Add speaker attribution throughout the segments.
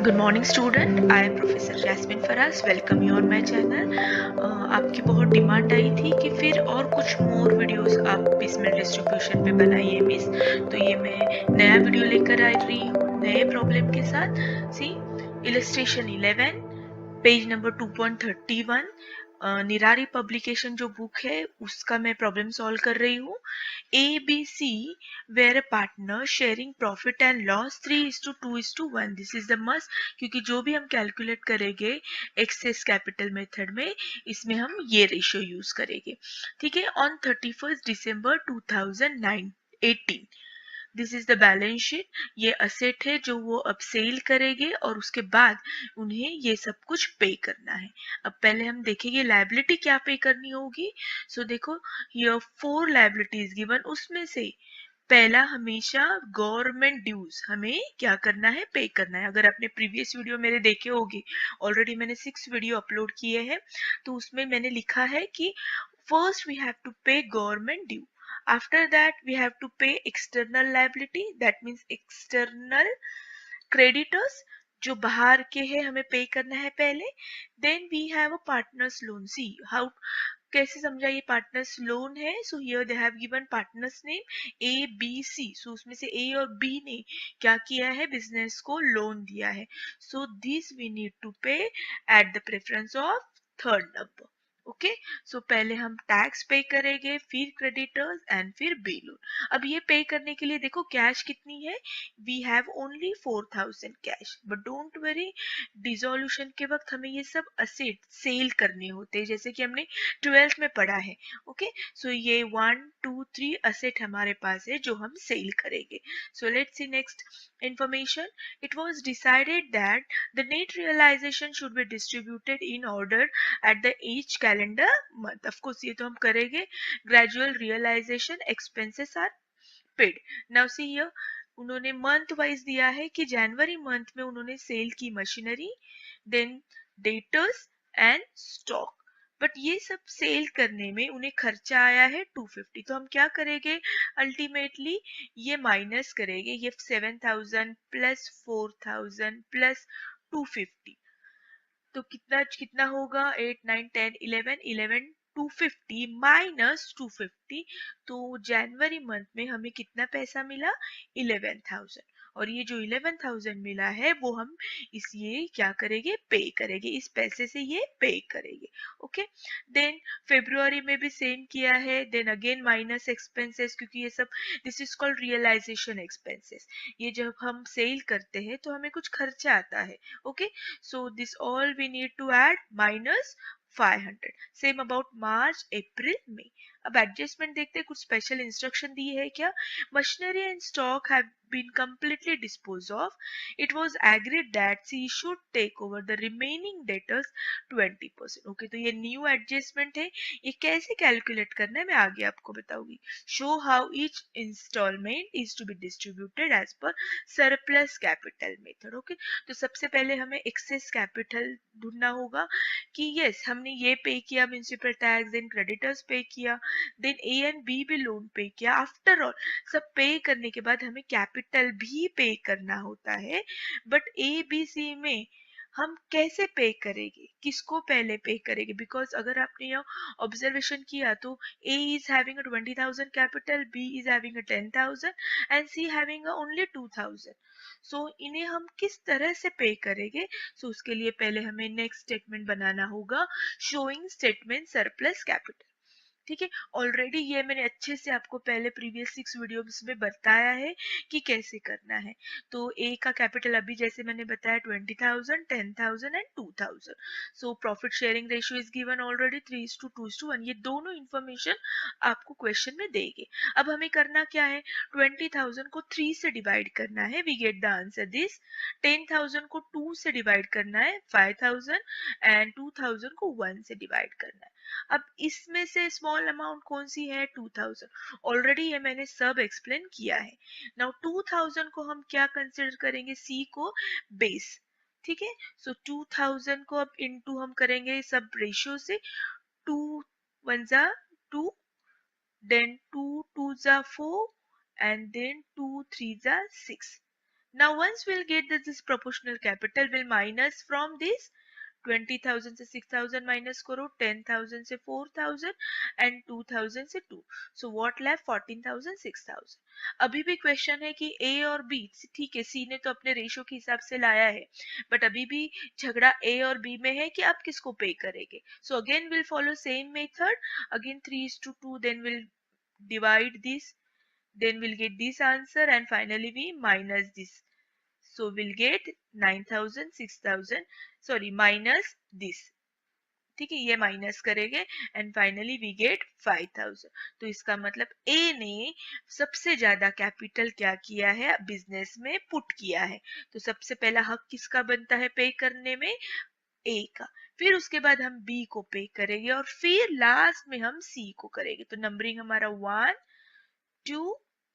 Speaker 1: Good morning student, I am professor Jasmine Faraz. Welcome you on my channel. आपकी बहुत demand आई थी कि फिर और कुछ मोर वीडियोस आप पिसमेल डिस्ट्रीब्यूशन पे बनाइए मिस, तो ये मैं नया वीडियो लेकर आ रही हूँ नए प्रॉब्लम के साथ। सी इलस्ट्रेशन 11 पेज नंबर 2.31, निरारी पब्लिकेशन जो बुक है उसका मैं प्रॉब्लम सॉल्व कर रही हूँ। ABC were a partner sharing profit and loss 3:2:1. This is the must, क्योंकि जो भी हम कैलकुलेट करेंगे एक्सेस कैपिटल मेथड में, इसमें हम ये रेशियो यूज करेंगे। ठीक है, on 31 December 2018 this is the balance sheet. ये असेट है जो वो अब सेल करेंगे और उसके बाद उन्हें ये सब कुछ पे करना है। अब पहले हम देखेंगे लायबिलिटी क्या पे करनी होगी। सो देखो, ये 4 लायबिलिटीज गिवन, उसमें से पहला हमेशा गवर्नमेंट ड्यूज हमें क्या करना है, पे करना है। अगर आपने प्रीवियस वीडियो मेरे देखे होगी, ऑलरेडी मैंने 6 वीडियो अपलोड किए हैं, तो उसमें मैंने लिखा है कि first we have to pay government due, after that we have to pay external liability, that means external creditors जो बाहर के हैं हमें पे करना है पहले। Then we have a partners loan. See how, कैसे समझा ये पार्टनर्स लोन है। So here they have given partners name ABC। सो उसमें से A और B ने क्या किया है, बिजनेस को लोन दिया है। So this we need to pay at the preference of third number. Okay, so पहले हम टैक्स पे करेंगे, फिर क्रेडिटर्स एंड फिर बी लोन। अब ये पे करने के लिए देखो कैश कितनी है, we have only 4000 cash. But don't worry, dissolution के वक्त हमें ये सब असेट सेल करने होते हैं, जैसे कि हमने 12th में पढ़ा है। ओके, सो ये 1 2 3 असेट हमारे पास है जो हम सेल करेंगे। So let's see next information. It was decided that the net realization should be distributed in order at the each calendar month. Of course ये तो हम करेंगे। Gradual realization expenses are paid. Now see here, उन्होंने month wise दिया है कि जनवरी month में उन्होंने सेल की machinery, then debtors and stock. But ये सब सेल करने में उन्हें खर्चा आया है 250। तो हम क्या करेंगे, अल्टीमेटली ये माइनस करेंगे, ये 7000 प्लस 4000 प्लस 250, तो कितना कितना होगा, 8 9 10 11 11 250 माइनस 250। तो जनवरी मंथ में हमें कितना पैसा मिला, 11,000। और ये जो 11,000 मिला है वो हम इस ये क्या करेंगे, पे करेंगे, इस पैसे से ये पे करेंगे। ओके, देन फेब्रुअरी में भी सेम किया है, देन अगेन माइनस एक्सपेंसेस, क्योंकि ये सब this is called realisation expenses. ये जब हम सेल करते हैं तो हमें कुछ खर्चा आता है। Okay, so this all we need to add minus 500. Same about March, April, May. अब एडजस्टमेंट देखते हैं, कुछ स्पेशल इंस्ट्रक्शन दी है क्या। Machinery and stock have been completely disposed of. It was agreed that she should take over the remaining debtors 20%. Okay, तो ये new adjustment है। ये कैसे कैलकुलेट करना है मैं आगे आपको बताऊंगी। Show how each instalment is to be distributed as per surplus capital method. Okay, तो सबसे पहले हमें एक्सेस कैपिटल ढूंढना होगा कि यस हमने ये पे किया म्यूनिसिपल टैक्स, देन क्रेडिटर्स पे किया, देन A एंड B भी लोन पे किया। आफ्टर ऑल सब पे करने के बाद हमें कैपिटल भी पे करना होता है। बट ABC में हम कैसे पे करेंगे, किसको पहले पे करेंगे, बिकॉज अगर आपने यहाँ ऑब्जर्वेशन किया तो A is having a 20,000 capital, B is having a 10,000 and C having a only 2,000। सो इन्हें हम किस तरह से पे करेंगे। सो उसके लिए पहले हमें नेक्स्ट स्टेटमेंट बनाना होगा, शोइंग स्टेटमेंट सरप्लस कैपिटल। ठीक है, ऑलरेडी ये मैंने अच्छे से आपको पहले प्रीवियस 6 वीडियोस में बताया है कि कैसे करना है। तो ए का कैपिटल अभी जैसे मैंने बताया 20,000 10,000 and 2,000। So profit sharing ratio is given already 3:2:1। ये दोनों इंफॉर्मेशन आपको क्वेश्चन में देंगे। अब हमें करना क्या है, 20,000 को 3 से डिवाइड करना है, we get the answer this. 10,000 को 2 से डिवाइड करना है 5,000 एंड 2,000 को 1 से डिवाइड करना है। अब इसमें से स्मॉल अमाउंट कौन सी है, 2000। ऑलरेडी ये मैंने सब एक्सप्लेन किया है। नाउ 2000 को हम क्या कंसिडर करेंगे, सी को बेस। ठीक है, सो 2000 को अब इनटू हम करेंगे सब रेशियो से, 2 1 जा 2, देन 2 2 जा 4 एंड देन 2 3 जा 6। Now once we'll get this proportional capital, we'll minus from this 20,000 से 6,000 माइनस करो, 10,000 से 4,000 एंड 2,000 से 2, सो व्हाट लेफ्ट 14,000 6,000। अभी भी क्वेश्चन है कि ए और बी, ठीक है सी ने तो अपने रेशो के हिसाब से लाया है, बट अभी भी झगड़ा ए और बी में है कि आप किसको पे करेंगे। So again will follow same method, again 3:2, then will divide this, then we'll get this answer and finally we minus this, so we'll get 9,000 6,000, sorry minus this, ठीक है ये माइनस करेंगे एंड फाइनली वी गेट 5,000। तो इसका मतलब ए ने सबसे ज्यादा कैपिटल क्या किया है बिजनेस में पुट किया है, तो सबसे पहला हक किसका बनता है पे करने में, ए का, फिर उसके बाद हम बी को पे करेंगे और फिर लास्ट में हम सी को करेंगे। तो नंबरिंग हमारा 1 2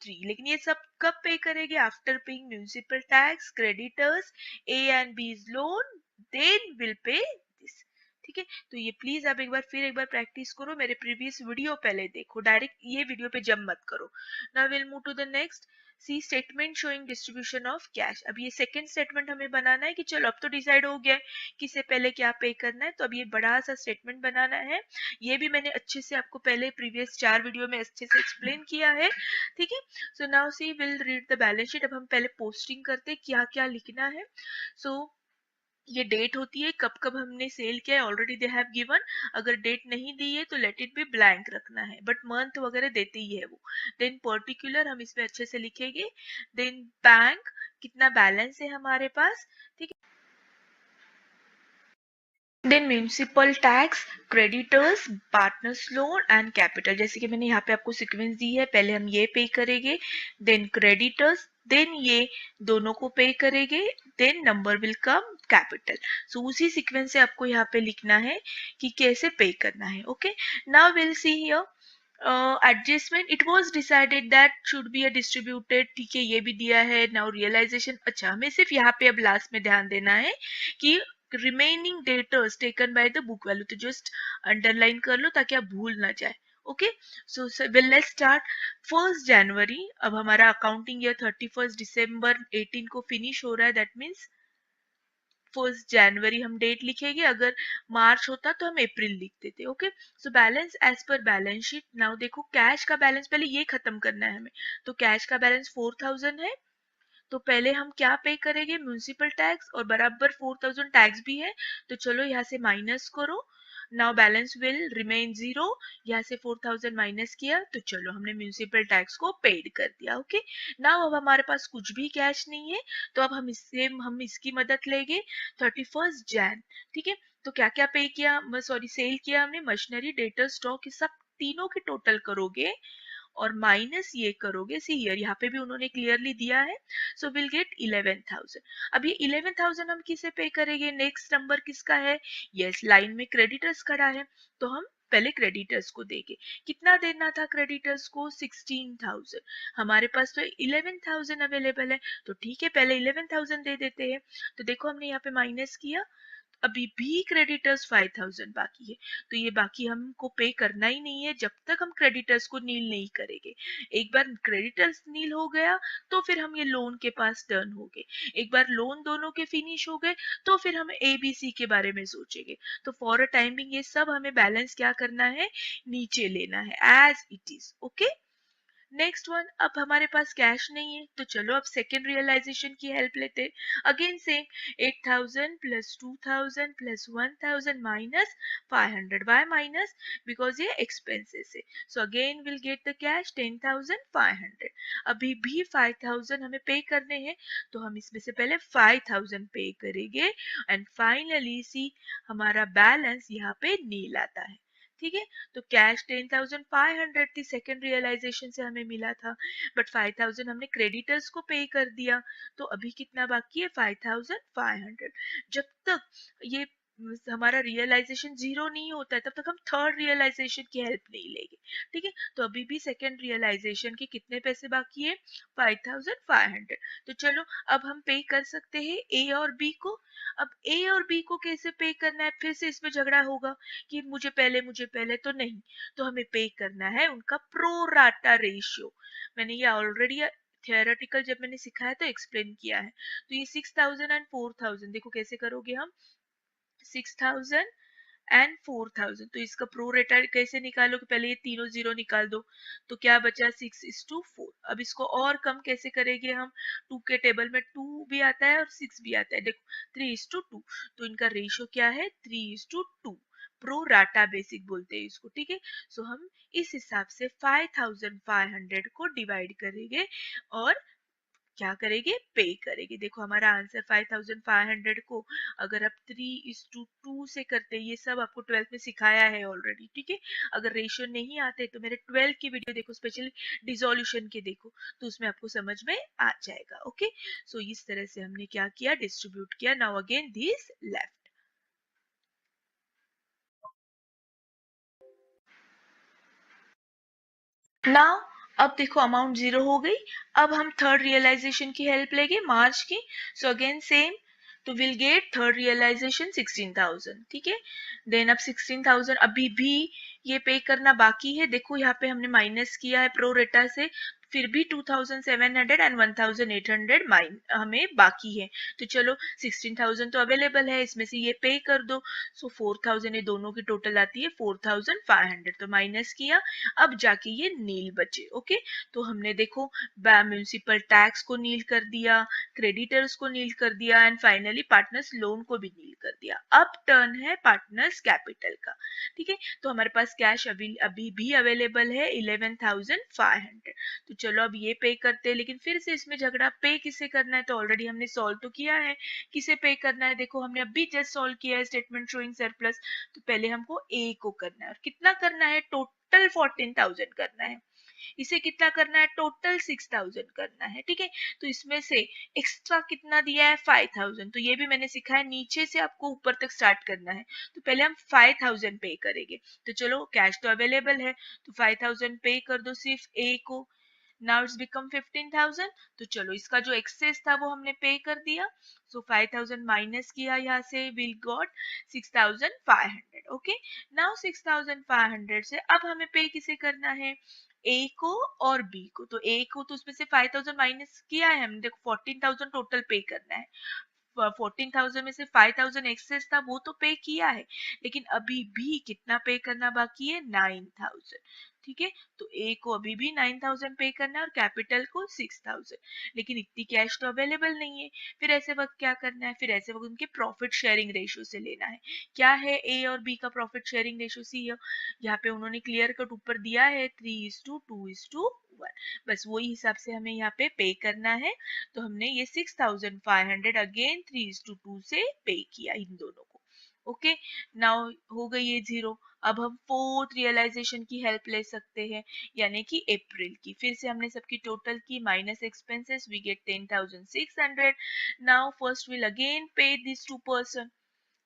Speaker 1: 3, लेकिन ये सब कब पे करेंगे, after paying municipal tax, creditors, A and B loan, then will pay this, ठीक है। तो ये प्लीज आप एक बार प्रैक्टिस करो, मेरे प्रीवियस वीडियो पहले देखो, डायरेक्ट ये वीडियो पे जंप मत करो। Now will move to the next, see statement showing distribution of cash. अब ये सेकंड स्टेटमेंट हमें बनाना है कि चलो अब तो डिसाइड हो गया है कि इससे पहले क्या पे करना है, तो अब ये बड़ा सा स्टेटमेंट बनाना है। ये भी मैंने अच्छे से आपको पहले प्रीवियस 4 वीडियो में अच्छे से एक्सप्लेन किया है, ठीक है। So now see will read the balance sheet. अब हम पहले पोस्टिंग करते क्या क्या लिखना है। सो ये डेट होती है कब कब हमने सेल किया है, ऑलरेडी दे हैव गिवन, अगर डेट नहीं दी है तो लेट इट बी ब्लैंक रखना है, बट मंथ वगैरह देते ही है वो। देन पर्टिकुलर हम इसमें अच्छे से लिखेंगे, देन बैंक कितना बैलेंस है हमारे पास, ठीक है। Then municipal tax, creditors, partners loan and capital, जैसे कि मैंने यहाँ पे आपको सीक्वेंस दी है, पहले हम ये पे करेंगे, देन क्रेडिटर्स, देन ये दोनों को पे करेंगे, then number will come capital. So उसी सीक्वेंस से आपको यहाँ पे लिखना है कि कैसे पे करना है। Okay, now will see here adjustment, it was decided that should be a distributed, ठीक है ये भी दिया है। नाउ रियलाइजेशन, अच्छा हमें सिर्फ यहाँ पे अब लास्ट में ध्यान देना है कि remaining debtors taken by the book value, तो जस्ट अंडरलाइन कर लो ताकि आप भूल ना जाए। Okay, so will let's start 1 जनवरी। अब हमारा अकाउंटिंग ईयर 31 दिसंबर 18 को फिनिश हो रहा है, दैट मीन्स 1 जनवरी हम डेट लिखेंगे, अगर मार्च होता तो हम अप्रैल लिख देते। Okay, so balance as per balance sheet. Now देखो कैश का बैलेंस पहले ये खत्म करना है हमें, तो कैश का बैलेंस 4,000 है, तो पहले हम क्या पे करेंगे, म्यूनिसिपल टैक्स, और बराबर 4,000 टैक्स भी है, तो चलो यहाँ से माइनस करो। नाउ बैलेंस विल रिमेन 0, यहाँ से 4,000 माइनस किया तो चलो हमने म्यूनिसिपल टैक्स को पेड कर दिया। ओके, नाउ अब हमारे पास कुछ भी कैश नहीं है, तो अब हम इसकी मदद लेंगे 31 जैन, ठीक है। तो क्या क्या पे किया, सॉरी सेल किया हमने, मशीनरी, डेटर, स्टॉक, सब तीनों के टोटल करोगे और माइनस ये करोगे, सी हियर यहाँ पे भी उन्होंने क्लियरली दिया है, सो विल गेट 11,000। अब ये 11,000 हम किसे पे करेंगे, नेक्स्ट नंबर किसका है, यस लाइन में क्रेडिटर्स खड़ा है, तो हम पहले क्रेडिटर्स को देंगे। कितना देना था क्रेडिटर्स को, 16,000, हमारे पास तो 11,000 अवेलेबल है, तो ठीक है पहले 11,000 दे देते हैं। तो देखो हमने यहाँ पे माइनस किया, अभी भी क्रेडिटर्स 5,000 बाकी है, तो ये बाकी हमको पे करना ही नहीं है जब तक हम क्रेडिटर्स को नील नहीं करेंगे। एक बार क्रेडिटर्स नील हो गया तो फिर हम ये लोन के पास टर्न हो गए, एक बार लोन दोनों के फिनिश हो गए तो फिर हम एबीसी के बारे में सोचेंगे। तो फॉर अ टाइमिंग ये सब हमें बैलेंस क्या करना है, नीचे लेना है as it is. Okay, next one, अब हमारे पास कैश नहीं है तो चलो अब सेकेंड रियलाइजेशन की हेल्प लेते हैं। Again same, 8,000 plus 2,000 plus 1,000 minus 500, Y minus, because ये एक्सपेंसेस है, so again will get the cash 10,500। अभी भी 5,000 हमें पे करने हैं, तो हम इसमें से पहले 5,000 पे करेंगे एंड फाइनली सी हमारा बैलेंस यहाँ पे नील आता है, ठीक है। तो कैश 10,500 थी, सेकेंड रियलाइजेशन से हमें मिला था, बट 5,000 हमने क्रेडिटर्स को पे कर दिया, तो अभी कितना बाकी है, 5,500। जब तक ये हमारा रियलाइजेशन 0 नहीं होता है तब तक हम थर्ड रियलाइजेशन की हेल्प नहीं लेंगे, ठीक है। तो अभी भी सेकेंड रियलाइजेशन के कितने पैसे बाकी है, 5,500। तो चलो अब हम पे कर सकते हैं ए और बी को। अब ए और बी को कैसे पे करना है, फिर से इसमें झगड़ा होगा कि मुझे पहले तो नहीं, तो हमें पे करना है उनका प्रो राटा रेशियो। मैंने ये ऑलरेडी थियोरेटिकल जब मैंने सिखाया तो एक्सप्लेन किया है। तो ये 6000 एंड 4000 देखो कैसे करोगे हम, 6000 एंड 4000, तो इसका प्रो रेटा कैसे निकालोगे, पहले ये तीनों जीरो निकाल दो, तो क्या बचा 6:4। अब इसको और कम कैसे करेंगे हम, 2 के टेबल में 2 भी आता है और 6 भी आता है, देखो 3:2, तो इनका रेशियो क्या है 3:2, प्रो राटा बेसिक बोलते हैं इसको, ठीक है। सो हम इस हिसाब से 5500 को डिवाइड करेंगे और क्या करेंगे, पे करेंगे। देखो हमारा आंसर 5500 को अगर आप 3:2 से करते, ये सब आपको 12th में सिखाया है ऑलरेडी, ठीक है। अगर रेशियो नहीं आते तो मेरे 12 की वीडियो देखो, स्पेशली डिसोल्यूशन के देखो, तो उसमें आपको समझ में आ जाएगा। ओके, सो इस तरह से हमने क्या किया, डिस्ट्रीब्यूट किया। Now again this left. Now अब देखो अमाउंट जीरो हो गई। अब हम थर्ड रियलाइजेशन की हेल्प लेंगे मार्च की। सो अगेन सेम, तो विल गेट थर्ड रियलाइजेशन 16,000, ठीक है। देन अब 16,000 अभी भी ये पे करना बाकी है, देखो यहाँ पे हमने माइनस किया है प्रो रेटा से, फिर भी 2700 एंड 1800 माइन हमें बाकी है। तो चलो 16,000 तो अवेलेबल है, इसमें से ये पे कर दो। सो 4,000 ये दोनों की टोटल आती है 4,500, तो माइनस किया। अब जाके ये नील बचे। ओके, तो हमने देखो म्यूनिसिपल टैक्स को नील कर दिया, क्रेडिटर्स को नील कर दिया एंड फाइनली पार्टनर्स लोन को भी नील कर दिया। अब टर्न है पार्टनर्स कैपिटल का, ठीक है। तो हमारे पास कैश अभी अभी भी अवेलेबल है 11,500। तो चलो अब ये पे करते हैं, लेकिन फिर से इसमें झगड़ा, पे किसे करना है, तो ऑलरेडी हमने सॉल्व तो किया है, किसे पे करना है, देखो हमने अभी जस्ट सॉल्व किया है स्टेटमेंट शोइंग सरप्लस। तो पहले हमको ए को करना है, और कितना करना है, टोटल 14,000 करना है। इसे कितना करना है, टोटल 6,000 करना है, ठीक है। तो इसमें से एक्स्ट्रा कितना दिया है 5,000, तो ये भी मैंने सिखाया नीचे से आपको ऊपर तक स्टार्ट करना है। तो पहले हम 5,000 पे करेंगे। तो चलो कैश तो अवेलेबल है, तो 5,000 पे कर दो सिर्फ ए को। Now it's become 15,000। तो चलो इसका जो एक्सेस था वो हमने पे कर दिया। सो 5,000 माइनस किया यहाँ से, विल गॉट 6,500। ओके, नाउ 6,500 से अब हमें पे किसे करना है, ए को और बी को। तो ए को तो उसमें से 5,000 माइनस किया है हमने, देखो 14,000 टोटल पे करना है। 14,000 में से 5,000 एक्सेस था वो तो पे किया है, लेकिन अभी भी कितना पे करना बाकी है, 9,000, ठीक है। तो ए को अभी भी 9,000 पे करना है और कैपिटल को 6,000, लेकिन इतनी कैश तो अवेलेबल नहीं है। फिर ऐसे वक्त क्या करना है, फिर ऐसे वक्त उनके प्रॉफिट शेयरिंग रेशियो से लेना है। क्या है ए और बी का प्रॉफिट शेयरिंग रेशियो, सी यहाँ पे उन्होंने क्लियर कट ऊपर दिया है 3:2:1, बस वही हिसाब से हमें यहाँ पे करना है। तो हमने ये 6,500 अगेन 3:2 से पे किया इन दोनों को। ओके, नाउ हो गई ये जीरो। अब हम फोर्थ रियलाइजेशन की हेल्प ले सकते हैं, यानी कि अप्रैल की। फिर से हमने सबकी टोटल की, minus expenses, we get 10,600। Now first will again pay this to person,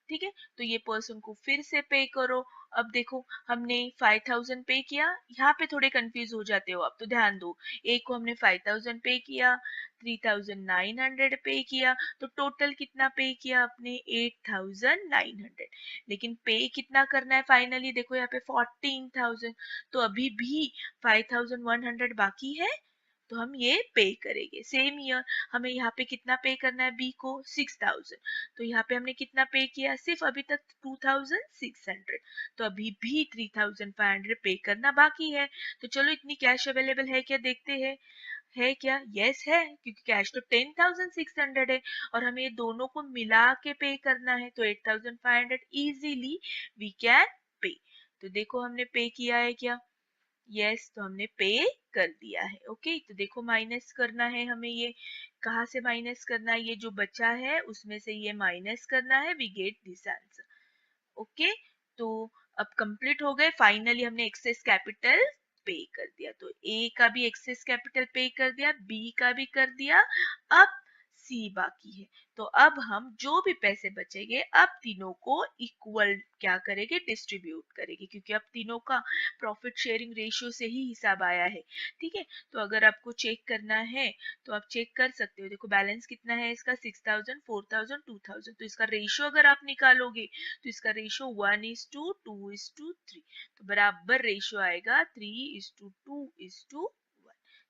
Speaker 1: ठीक है। तो ये पर्सन को फिर से पे करो। अब देखो हमने 5,000 पे किया, यहाँ पे थोड़े कंफ्यूज हो जाते हो आप, तो ध्यान दो। एक को हमने 5,000 पे किया, 3,900 पे किया, तो टोटल कितना पे किया आपने, 8,900। लेकिन पे कितना करना है फाइनली, देखो यहाँ पे 14,000, तो अभी भी 5,100 बाकी है। तो हम ये पे करेंगे। सेम ईयर हमें यहाँ पे कितना पे करना है, बी को 6,000, तो यहाँ पे हमने कितना पे किया, सिर्फ अभी तक 2,600, तो अभी भी 3,500 पे करना बाकी है। तो चलो इतनी कैश अवेलेबल है क्या, देखते हैं है क्या, यस है, क्योंकि कैश तो 10,600 है और हमें ये दोनों को मिला के पे करना है, तो 8,500 इजीली वी कैन पे। तो देखो हमने पे किया है क्या, यस, तो हमने पे कर दिया है। ओके, तो देखो माइनस करना है हमें, ये कहाँ से माइनस करना है, ये जो बचा है उसमें से ये माइनस करना है, we get this answer. Okay, तो अब कंप्लीट हो गए, फाइनली हमने एक्सेस कैपिटल पे कर दिया। तो ए का भी एक्सेस कैपिटल पे कर दिया, बी का भी कर दिया, अब सी बाकी है। तो अब हम जो भी पैसे बचेंगे अब तीनों को इक्वल क्या करेंगे, डिस्ट्रीब्यूट करेंगे, क्योंकि अब तीनों का प्रॉफिट शेयरिंग रेशियो से ही हिसाब आया है, ठीक है। तो अगर आपको चेक करना है तो आप चेक कर सकते हो, देखो बैलेंस कितना है इसका, 6,000, 4,000, 2,000, तो इसका रेशियो अगर आप निकालोगे तो इसका रेशियो 1:2:3, तो बराबर रेशियो आएगा 3:2:1,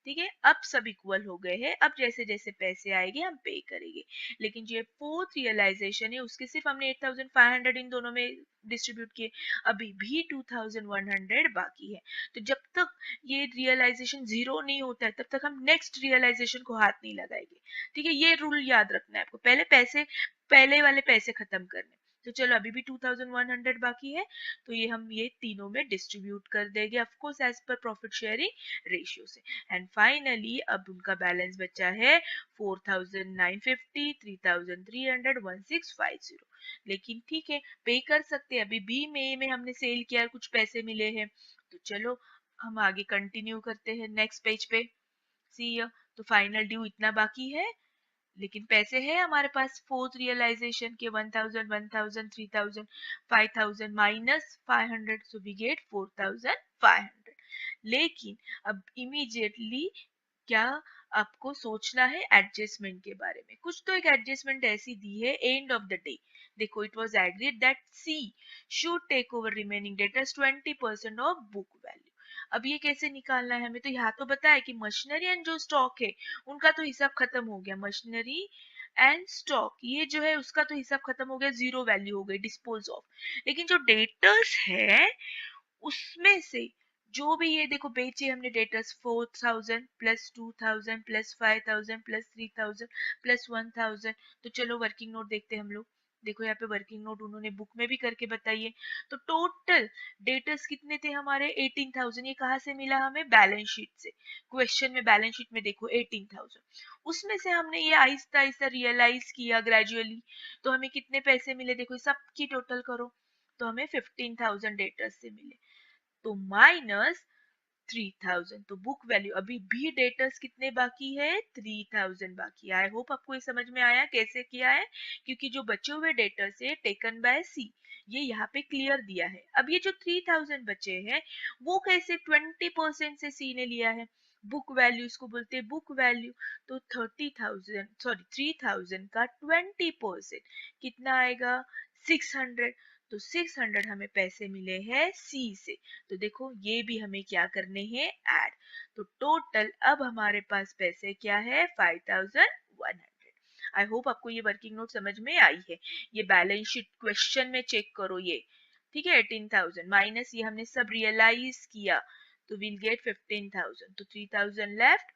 Speaker 1: ठीक है, अब सब इक्वल हो गए हैं, अब जैसे जैसे पैसे आएंगे हम पे करेंगे। लेकिन जो फोर्थ रियलाइजेशन है उसके सिर्फ हमने 8500 इन दोनों में डिस्ट्रीब्यूट किए, अभी भी 2100 बाकी है। तो जब तक ये रियलाइजेशन जीरो नहीं होता है तब तक हम नेक्स्ट रियलाइजेशन को हाथ नहीं लगाएंगे। ठीक है, ये रूल याद रखना है आपको, पहले वाले पैसे खत्म करने। तो चलो अभी भी 2100 बाकी है, तो ये हम ये तीनों में डिस्ट्रीब्यूट कर देंगे, of course as per profit sharing ratio से। एंड फाइनली अब उनका बैलेंस बचा है 4950, 3300, 1650। लेकिन ठीक है, पे कर सकते हैं, अभी बी में हमने सेल किया, कुछ पैसे मिले हैं। तो चलो हम आगे कंटिन्यू करते हैं नेक्स्ट पेज पे। सी, तो फाइनल ड्यू इतना बाकी है, लेकिन पैसे है हमारे पास फोर्थ रियलाइजेशन के 1000, 1000, 3000, 5000 माइनस 500, सो वी गेट 4500। लेकिन अब इमीडिएटली क्या आपको सोचना है एडजस्टमेंट के बारे में। कुछ तो एक एडजस्टमेंट ऐसी दी है एंड ऑफ द डे। देखो, it was agreed that C should take over remaining debtors 20% of book value. अब ये कैसे निकालना है हमें, तो यहाँ तो बताया कि मशीनरी एंड जो स्टॉक है उनका तो हिसाब खत्म हो गया, मशीनरी एंड स्टॉक ये जो है उसका तो हिसाब खत्म हो गया, जीरो वैल्यू हो गई, डिस्पोज ऑफ। लेकिन जो डेटर्स है उसमें से जो भी ये देखो बेचे हमने debtors 4000 plus 2000 plus 5000 plus 3000 plus 1000। तो चलो वर्किंग नोट देखते हैं हम लोग। देखो यहाँ पे वर्किंग नोट उन्होंने बुक में भी करके बताइए। तो टोटल डेटर्स कितने थे हमारे 18000। ये कहाँ से मिला हमें, बैलेंस शीट से। क्वेश्चन में बैलेंस शीट में देखो 18000, उसमें से हमने ये आहिस्ता आहिस्ता रियलाइज किया ग्रेजुअली। तो हमें कितने पैसे मिले, देखो सबकी टोटल करो, तो हमें 15000 डेटर्स से मिले। तो माइनस 3000, तो बुक वैल्यू अभी भी डेटर्स कितने बाकी है, 3000 बाकी है। आई होप आपको ये समझ में आया कैसे किया है, क्योंकि जो बचे हुए डेटर्स है टेकन बाय सी, ये यहाँ पे क्लियर दिया है। अब ये जो 3000 बचे हैं वो कैसे 20% से सी ने लिया है, बुक वैल्यू इसको बोलते हैं बुक वैल्यू। तो 3000 का 20% कितना आएगा, 600। तो 600 हमें पैसे मिले हैं सी से। तो देखो ये भी हमें क्या करने हैं, ऐड। तो टोटल अब हमारे पास पैसे क्या है, 5100। आई होप आपको ये वर्किंग नोट समझ में आई है। ये बैलेंस शीट क्वेश्चन में चेक करो ये, ठीक है। 18000 माइनस ये हमने सब रियलाइज किया, तो विल गेट 15000। तो 3000 लेफ्ट,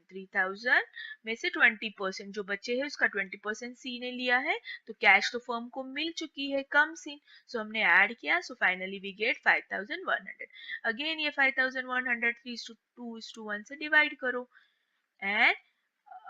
Speaker 1: 3000 में से 20% जो बचे हैं उसका 20% सी ने लिया है। तो कैश तो फर्म को मिल चुकी है कम सी, सो हमने ऐड किया, so finally we get 5100। Again ये 5100 3:2:1 से डिवाइड करो, एंड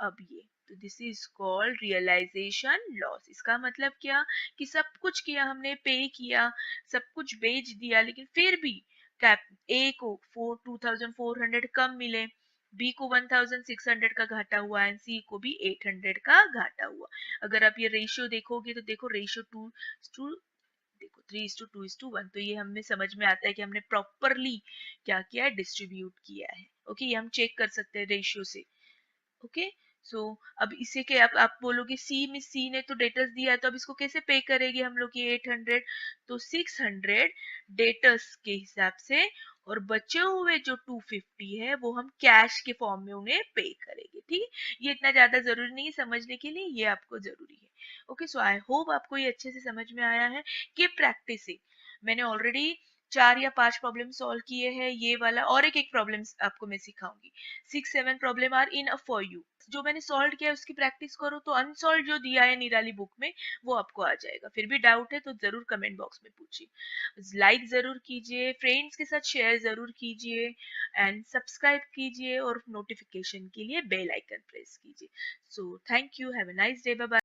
Speaker 1: अब ये, तो this is called realisation loss. इसका मतलब क्या, कि सब कुछ किया हमने, पे किया, सब कुछ बेच दिया, लेकिन फिर भी कैप ए को 2400 कम मिले, बी को 1600 का घाटा हुआ, एंड सी को भी 800 का घाटा हुआ। अगर आप ये रेशियो देखोगे तो देखो रेशियो 2 देखो 3:2:1। तो ये हमें समझ में आता है कि हमने प्रॉपरली क्या किया है, डिस्ट्रीब्यूट किया है। ओके, ये हम चेक कर सकते हैं रेशियो से। ओके, सो अब इसे के आप बोलोगे सी में, सी ने तो डेटर्स दिया है तो अब इसको कैसे पे करेंगे हम लोग, ये 800। तो 600 डेटर्स के हिसाब से, और बचे हुए जो 250 है वो हम कैश के फॉर्म में उन्हें पे करेंगे। ठीक है, ये इतना ज्यादा जरूरी नहीं है समझने के लिए, ये आपको जरूरी है। ओके, सो आई होप आपको ये अच्छे से समझ में आया है कि प्रैक्टिसिंग, मैंने ऑलरेडी 4 या 5 प्रॉब्लम सॉल्व किए हैं, ये वाला और एक एक प्रॉब्लम आपको मैं सिखाऊंगी। 6-7 problem are in for you, जो मैंने सॉल्व किया है उसकी प्रैक्टिस करो, तो अनसॉल्व जो दिया है निराली बुक में वो आपको आ जाएगा। फिर भी डाउट है तो जरूर कमेंट बॉक्स में पूछिए, लाइक जरूर कीजिए, फ्रेंड्स के साथ शेयर जरूर कीजिए, एंड सब्सक्राइब कीजिए, और नोटिफिकेशन के लिए बेल आइकन प्रेस कीजिए। So thank you, have a nice day, bye bye.